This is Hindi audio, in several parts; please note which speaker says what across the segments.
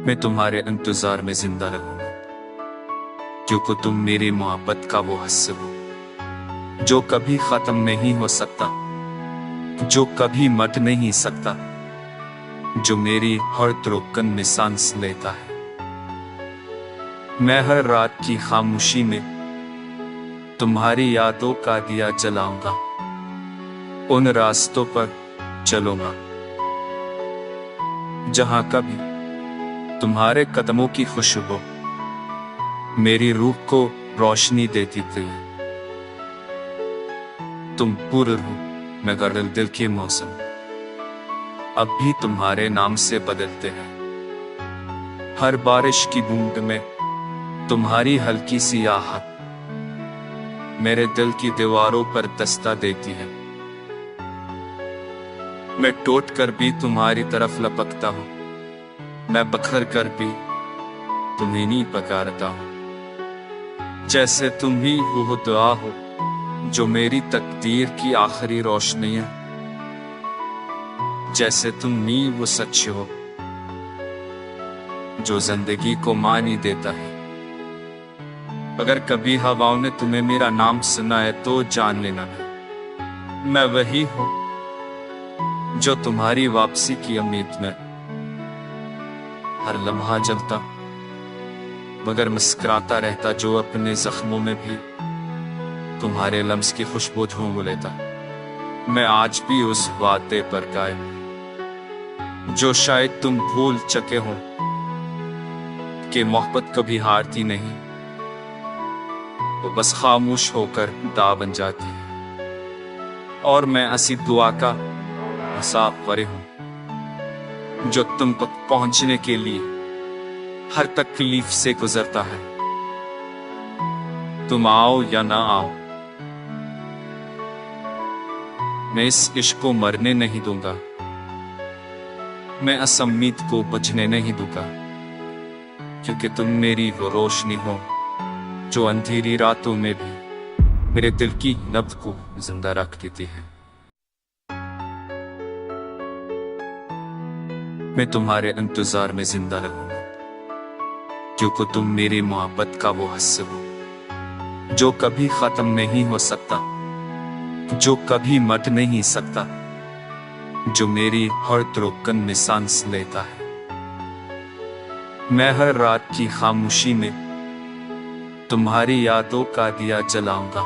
Speaker 1: मैं तुम्हारे इंतजार में जिंदा रहूंगा, क्योंकि तुम मेरी मोहब्बत का वो हिस्सा हो जो कभी खत्म नहीं हो सकता, जो कभी मट नहीं सकता, जो मेरी हर धड़कन में सांस लेता है। मैं हर रात की खामोशी में तुम्हारी यादों का दिया जलाऊंगा, उन रास्तों पर चलूंगा जहां कभी तुम्हारे कदमों की खुशबू मेरी रूह को रोशनी देती थी। तुम पूर्व हो मगर दिल के मौसम अब भी तुम्हारे नाम से बदलते हैं। हर बारिश की बूंद में तुम्हारी हल्की सी आहट मेरे दिल की दीवारों पर दस्ता देती है। मैं टूट कर भी तुम्हारी तरफ लपकता हूं, मैं बखर कर भी तुम्हें नहीं पुकारता हूं। जैसे तुम ही वो दुआ हो जो मेरी तकदीर की आखिरी रोशनी है, जैसे तुम ही वो सच हो जो जिंदगी को मानी देता है। अगर कभी हवाओं ने तुम्हें मेरा नाम सुना है तो जान लेना मैं वही हूं जो तुम्हारी वापसी की उम्मीद में हर लम्हा जलता मगर मुस्कुराता रहता, जो अपने जख्मों में भी तुम्हारे लम्स की खुशबू ढूंढ लेता। मैं आज भी उस वादे पर कायम हूं जो शायद तुम भूल चुके हो कि मोहब्बत कभी हारती नहीं, वो बस खामोश होकर दा बन जाती है। और मैं ऐसी दुआ का मुसाफिर हूं जो तुम तक पहुंचने के लिए हर तकलीफ से गुजरता है। तुम आओ या ना आओ, मैं इस इश्क को मरने नहीं दूंगा, मैं इस उम्मीद को बुझने नहीं दूंगा, क्योंकि तुम मेरी वो रोशनी हो जो अंधेरी रातों में भी मेरे दिल की नब्ज को जिंदा रख देती है। मैं तुम्हारे इंतजार में जिंदा रहूंगा, क्योंकि तुम मेरी मोहब्बत का वो हिस्सा हो जो कभी खत्म नहीं हो सकता, जो कभी मट नहीं सकता, जो मेरी हर धड़कन में सांस लेता है। मैं हर रात की खामोशी में तुम्हारी यादों का दिया जलाऊंगा,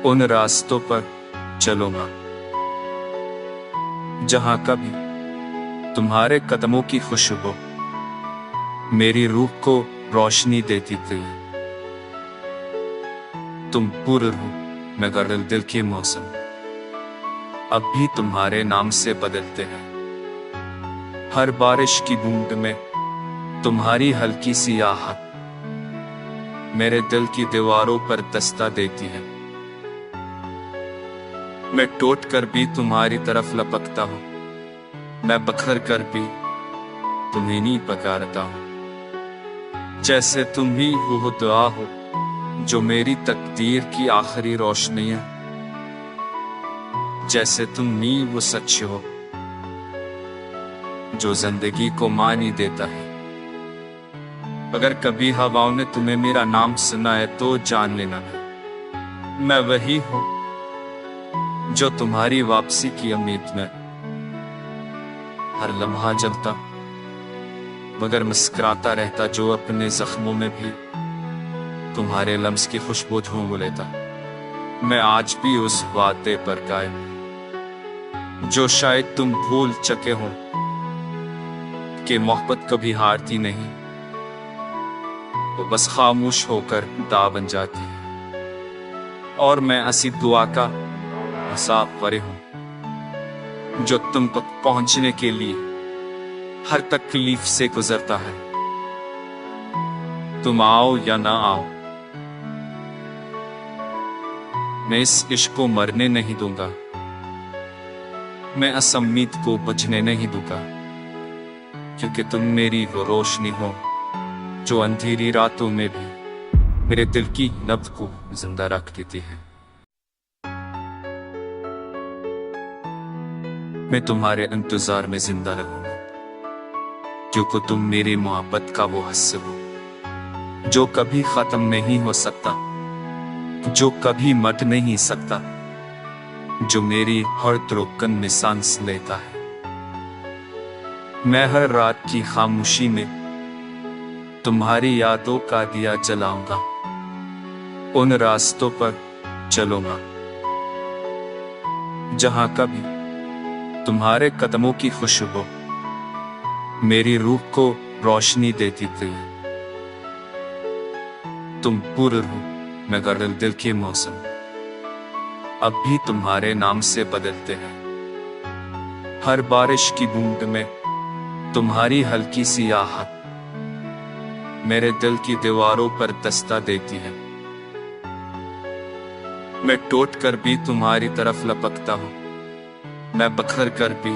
Speaker 1: उन रास्तों पर चलूंगा जहां कभी तुम्हारे कदमों की खुशबू मेरी रूह को रोशनी देती थी। तुम पूर्व हो मगर दिल के मौसम अब भी तुम्हारे नाम से बदलते हैं। हर बारिश की बूंद में तुम्हारी हल्की सी आहट मेरे दिल की दीवारों पर दस्ता देती है। मैं टूट कर भी तुम्हारी तरफ लपकता हूं, मैं बखर कर भी तुम्हें नहीं पुकारता हूं। जैसे तुम ही वो दुआ हो जो मेरी तकदीर की आखिरी रोशनी है, जैसे तुम ही वो सच हो जो जिंदगी को मानी देता है। अगर कभी हवाओं ने तुम्हें मेरा नाम सुना है तो जान लेना मैं वही हूं जो तुम्हारी वापसी की उम्मीद में हर लम्हा जलता मगर मुस्कुराता रहता, जो अपने जख्मों में भी तुम्हारे लम्स की खुशबू ढूंढ लेता। मैं आज भी उस वादे पर कायम हूं जो शायद तुम भूल चुके हो कि मोहब्बत कभी हारती नहीं, वो बस खामोश होकर दा बन जाती है। और मैं ऐसी दुआ का मुसाफिर हूं जो तुम तक पहुंचने के लिए हर तकलीफ से गुजरता है। तुम आओ या ना आओ, मैं इस इश्क को मरने नहीं दूंगा, मैं इस उम्मीद को बुझने नहीं दूंगा, क्योंकि तुम मेरी वो रोशनी हो जो अंधेरी रातों में भी मेरे दिल की नब्ज को जिंदा रख देती है। मैं तुम्हारे इंतजार में जिंदा रहूंगा, क्योंकि तुम मेरी मोहब्बत का वो हिस्सा हो जो कभी खत्म नहीं हो सकता, जो कभी मट नहीं सकता, जो मेरी हर धड़कन में सांस लेता है। मैं हर रात की खामोशी में तुम्हारी यादों का दिया जलाऊंगा, उन रास्तों पर चलूंगा जहां कभी तुम्हारे कदमों की खुशबू मेरी रूह को रोशनी देती थी। तुम पूर्व हो मगर दिल के मौसम अब भी तुम्हारे नाम से बदलते हैं। हर बारिश की बूंद में तुम्हारी हल्की सी आहट मेरे दिल की दीवारों पर दस्ता देती है। मैं टूट कर भी तुम्हारी तरफ लपकता हूं, मैं बखर कर भी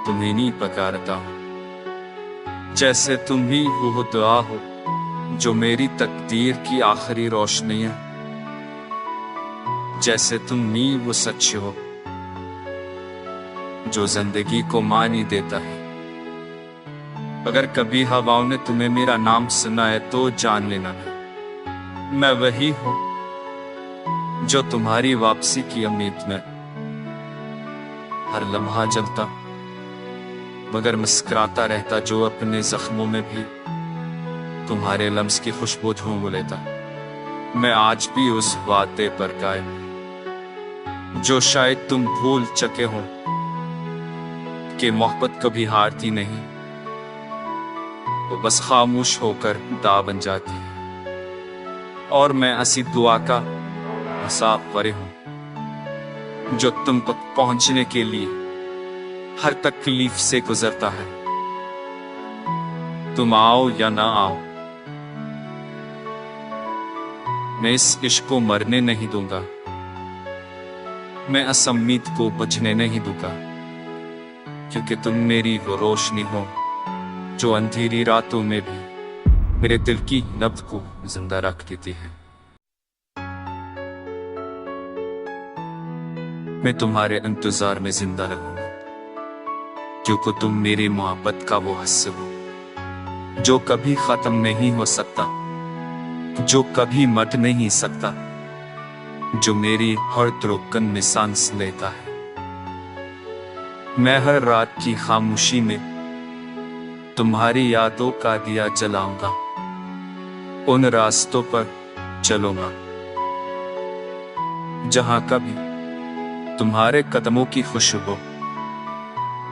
Speaker 1: तुम्हें नहीं पुकारता हूं। जैसे तुम ही वो दुआ हो जो मेरी तकदीर की आखिरी रोशनी है, जैसे तुम ही वो सच हो जो जिंदगी को मानी देता है। अगर कभी हवाओं ने तुम्हें मेरा नाम सुना है तो जान लेना, मैं वही हूं जो तुम्हारी वापसी की उम्मीद में हर लम्हा जलता मगर मुस्कुराता रहता, जो अपने जख्मों में भी तुम्हारे लम्स की खुशबू ढूंढ लेता। मैं आज भी उस वादे पर कायम हूं जो शायद तुम भूल चुके हो कि मोहब्बत कभी हारती नहीं, वो बस खामोश होकर दा बन जाती है। और मैं ऐसी दुआ का मुसाफिर हूं जो तुम तक पहुंचने के लिए हर तकलीफ से गुजरता है। तुम आओ या ना आओ, मैं इस इश्क को मरने नहीं दूंगा, मैं इस उम्मीद को बुझने नहीं दूंगा, क्योंकि तुम मेरी वो रोशनी हो जो अंधेरी रातों में भी मेरे दिल की नब्ज को जिंदा रख देती है। मैं तुम्हारे इंतजार में जिंदा रहूंगा क्योंकि तुम मेरी मोहब्बत का वो हिस्सा हो जो कभी खत्म नहीं हो सकता, जो कभी मट नहीं सकता, जो मेरी हर धड़कन में सांस लेता है। मैं हर रात की खामोशी में तुम्हारी यादों का दिया जलाऊंगा, उन रास्तों पर चलूंगा जहां कभी तुम्हारे कदमों की खुशबू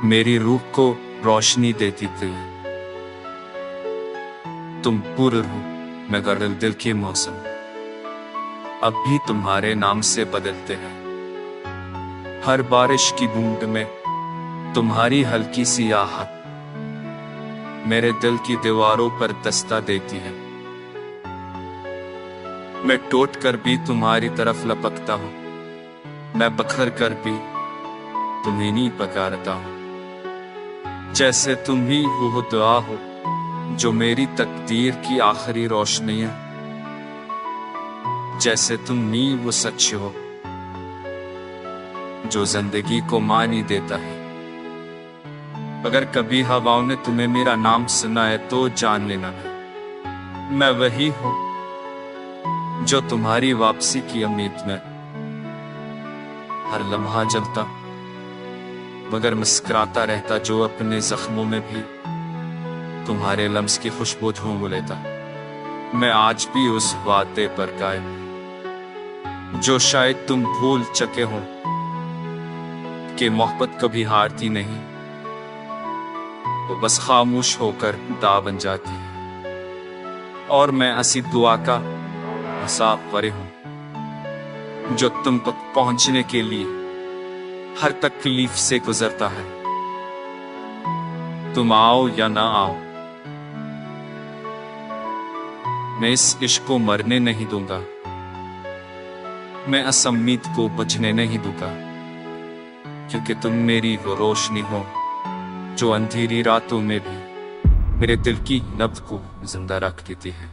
Speaker 1: मेरी रूह को रोशनी देती थी। तुम पूर्व हो मगर दिल के मौसम अब भी तुम्हारे नाम से बदलते हैं। हर बारिश की बूंद में तुम्हारी हल्की सी आहट मेरे दिल की दीवारों पर दस्ता देती है। मैं टूट कर भी तुम्हारी तरफ लपकता हूं, मैं बखर कर भी तुम्हें नहीं पुकारता हूं। जैसे तुम ही वो दुआ हो जो मेरी तकदीर की आखिरी रोशनी है, जैसे तुम ही वो सच हो जो जिंदगी को मानी देता है। अगर कभी हवाओं ने तुम्हें मेरा नाम सुना है तो जान लेना, मैं वही हूं जो तुम्हारी वापसी की उम्मीद में हर लम्हा जलता मगर मुस्कुराता रहता, जो अपने जख्मों में भी तुम्हारे लम्स की खुशबू ढूंढ लेता। मैं आज भी उस वादे पर कायम हूं जो शायद तुम भूल चुके हो कि मोहब्बत कभी हारती नहीं, वो बस खामोश होकर दा बन जाती है। और मैं ऐसी दुआ का मुसाफिर हूं जो तुम तक पहुंचने के लिए हर तकलीफ से गुजरता है। तुम आओ या ना आओ, मैं इस इश्क को मरने नहीं दूंगा, मैं इस उम्मीद को बुझने नहीं दूंगा, क्योंकि तुम मेरी वो रोशनी हो जो अंधेरी रातों में भी मेरे दिल की नब्ज को जिंदा रख देती है।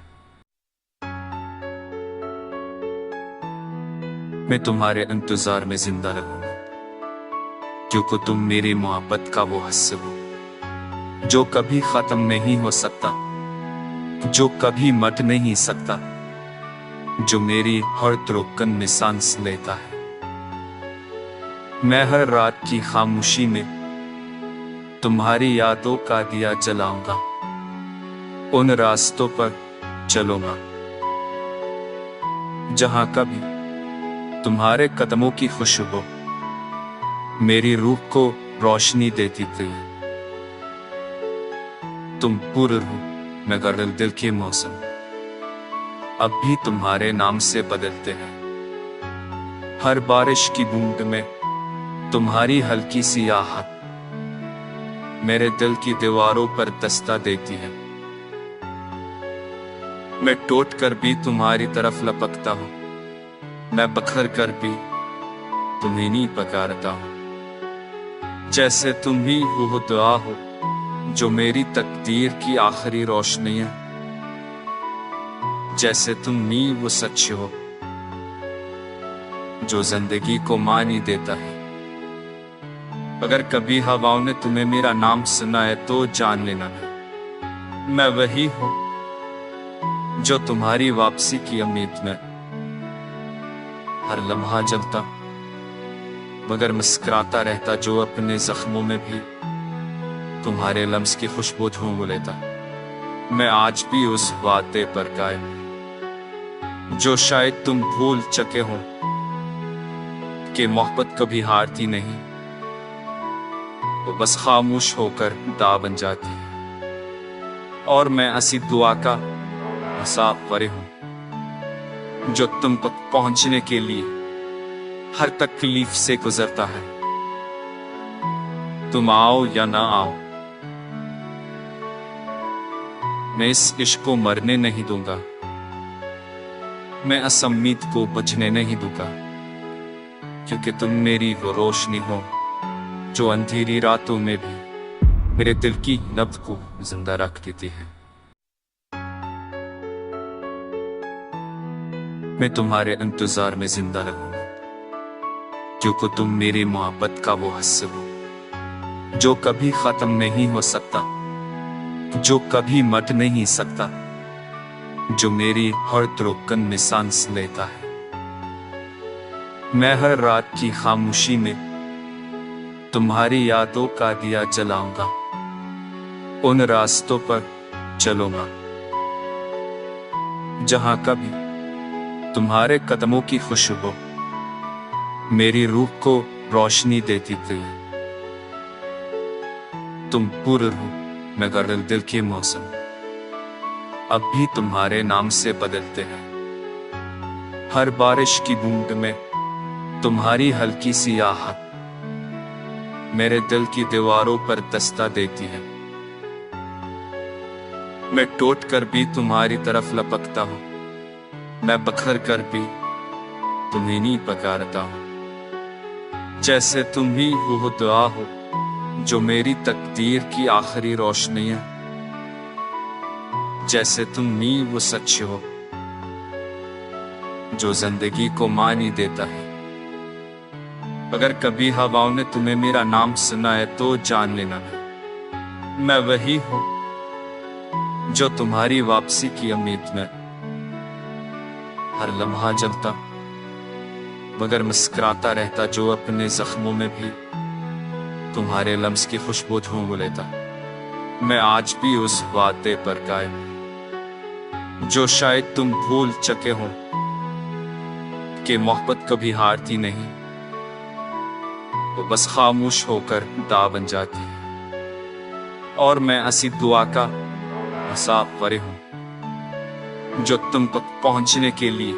Speaker 1: मैं तुम्हारे इंतजार में जिंदा रहूंगा क्योंकि तुम मेरी मोहब्बत का वो हिस्सा हो जो कभी खत्म नहीं हो सकता, जो कभी मट नहीं सकता, जो मेरी हर धड़कन में सांस लेता है। मैं हर रात की खामोशी में तुम्हारी यादों का दिया जलाऊंगा, उन रास्तों पर चलूंगा जहां कभी तुम्हारे कदमों की खुशबू मेरी रूह को रोशनी देती थी। तुम पूर्व हो मगर दिल के मौसम अब भी तुम्हारे नाम से बदलते हैं। हर बारिश की बूंद में तुम्हारी हल्की सी आहट मेरे दिल की दीवारों पर दस्ता देती है। मैं टूट कर भी तुम्हारी तरफ लपकता हूं, मैं बखर कर भी तुम्हें नहीं पुकारता हूं। जैसे तुम ही वो दुआ हो जो मेरी तकदीर की आखिरी रोशनी है, जैसे तुम ही वो सच हो जो जिंदगी को मानी देता है। अगर कभी हवाओं ने तुम्हें मेरा नाम सुना है तो जान लेना, मैं वही हूं जो तुम्हारी वापसी की उम्मीद में हर लम्हा जलता मगर मुस्कुराता रहता, जो अपने जख्मों में भी तुम्हारे लम्स की खुशबू ढूंढ लेता। मैं आज भी उस वादे पर कायम जो शायद तुम भूल चुके हो कि मोहब्बत कभी हारती नहीं, वो बस खामोश होकर दा बन जाती है। और मैं ऐसी दुआ का मुसाफिर हूं जो तुम तक पहुंचने के लिए हर तकलीफ से गुजरता है। तुम आओ या ना आओ, मैं इस इश्क को मरने नहीं दूंगा, मैं इस उम्मीद को बुझने नहीं दूंगा, क्योंकि तुम मेरी वो रोशनी हो जो अंधेरी रातों में भी मेरे दिल की नब्ज को जिंदा रख देती है। मैं तुम्हारे इंतजार में जिंदा रहूंगा क्योंकि तुम मेरी मोहब्बत का वो हिस्सा हो जो कभी खत्म नहीं हो सकता, जो कभी मट नहीं सकता, जो मेरी हर धड़कन में सांस लेता है। मैं हर रात की खामोशी में तुम्हारी यादों का दिया जलाऊंगा, उन रास्तों पर चलूंगा जहां कभी तुम्हारे कदमों की खुशबू मेरी रूह को रोशनी देती थी। तुम पूर्व हो मगर दिल के मौसम अब भी तुम्हारे नाम से बदलते हैं। हर बारिश की बूंद में तुम्हारी हल्की सी आहट मेरे दिल की दीवारों पर दस्ता देती है। मैं टूट कर भी तुम्हारी तरफ लपकता हूं, मैं बखर कर भी तुम्हें नहीं पुकारता हूं। जैसे तुम ही वो दुआ हो जो मेरी तकदीर की आखिरी रोशनी है, जैसे तुम ही वो सच हो जो जिंदगी को मानी देता है। अगर कभी हवाओं ने तुम्हें मेरा नाम सुना है तो जान लेना, मैं वही हूं जो तुम्हारी वापसी की उम्मीद में हर लम्हा जलता मगर मुस्कुराता रहता, जो अपने जख्मों में भी तुम्हारे लम्स की खुशबू ढूंढ लेता। मैं आज भी उस वादे पर कायम जो शायद तुम भूल चुके हो कि मोहब्बत कभी हारती नहीं, वो बस खामोश होकर दा बन जाती है। और मैं ऐसी दुआ का मुसाफिर हूं जो तुम तक पहुंचने के लिए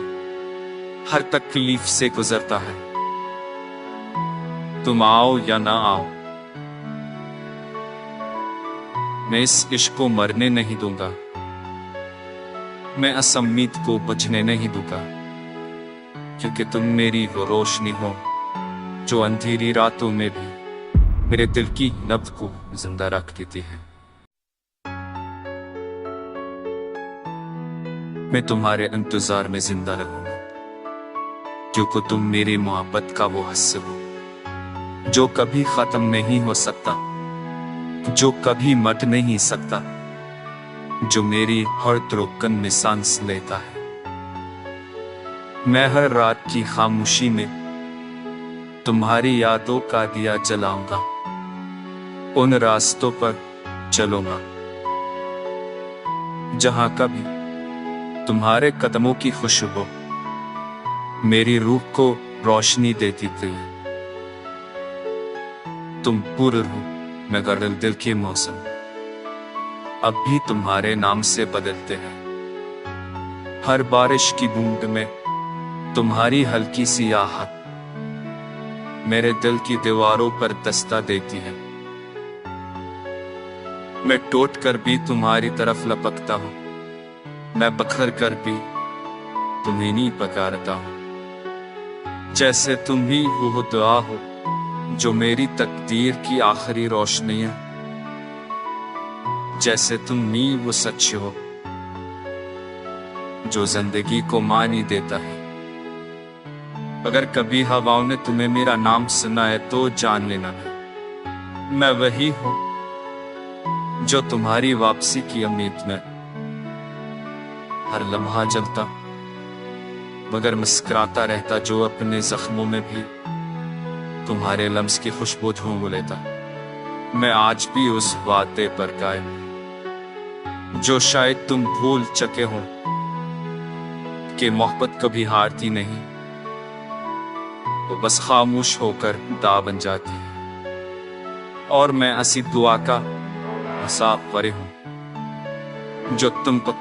Speaker 1: हर तकलीफ से गुजरता है। तुम आओ या ना आओ, मैं इस इश्क को मरने नहीं दूंगा, मैं इस उम्मीद को बुझने नहीं दूंगा, क्योंकि तुम मेरी वो रोशनी हो जो अंधेरी रातों में भी मेरे दिल की नब्ज को जिंदा रख देती है। मैं तुम्हारे इंतजार में जिंदा रहूंगा क्योंकि तुम मेरी मोहब्बत का वो हिस्सा हो जो कभी खत्म नहीं हो सकता, जो कभी मट नहीं सकता, जो मेरी हर धड़कन में सांस लेता है। मैं हर रात की खामोशी में तुम्हारी यादों का दिया जलाऊंगा, उन रास्तों पर चलूंगा जहां कभी तुम्हारे कदमों की खुशबू मेरी रूह को रोशनी देती थी। तुम पूर्व हो मगर दिल के मौसम अब भी तुम्हारे नाम से बदलते हैं। हर बारिश की बूंद में तुम्हारी हल्की सी आहट मेरे दिल की दीवारों पर दस्ता देती है। मैं टूट कर भी तुम्हारी तरफ लपकता हूं, मैं बखर कर भी तुम्हें नहीं पुकारता हूं। जैसे तुम ही वो दुआ हो जो मेरी तकदीर की आखिरी रोशनी है, जैसे तुम ही वो सच हो जो जिंदगी को मानी देता है। अगर कभी हवाओं ने तुम्हें मेरा नाम सुना है तो जान लेना, मैं वही हूं जो तुम्हारी वापसी की उम्मीद में हर लम्हा जलता मगर मुस्कुराता रहता, जो अपने जख्मों में भी तुम्हारे लम्स की खुशबू ढूंढ लेता। मैं आज भी उस वादे पर कायम जो शायद तुम भूल चुके हो कि मोहब्बत कभी हारती नहीं, वो बस खामोश होकर दा बन जाती है। और मैं ऐसी दुआ का मुसाफिर हूं जो तुमको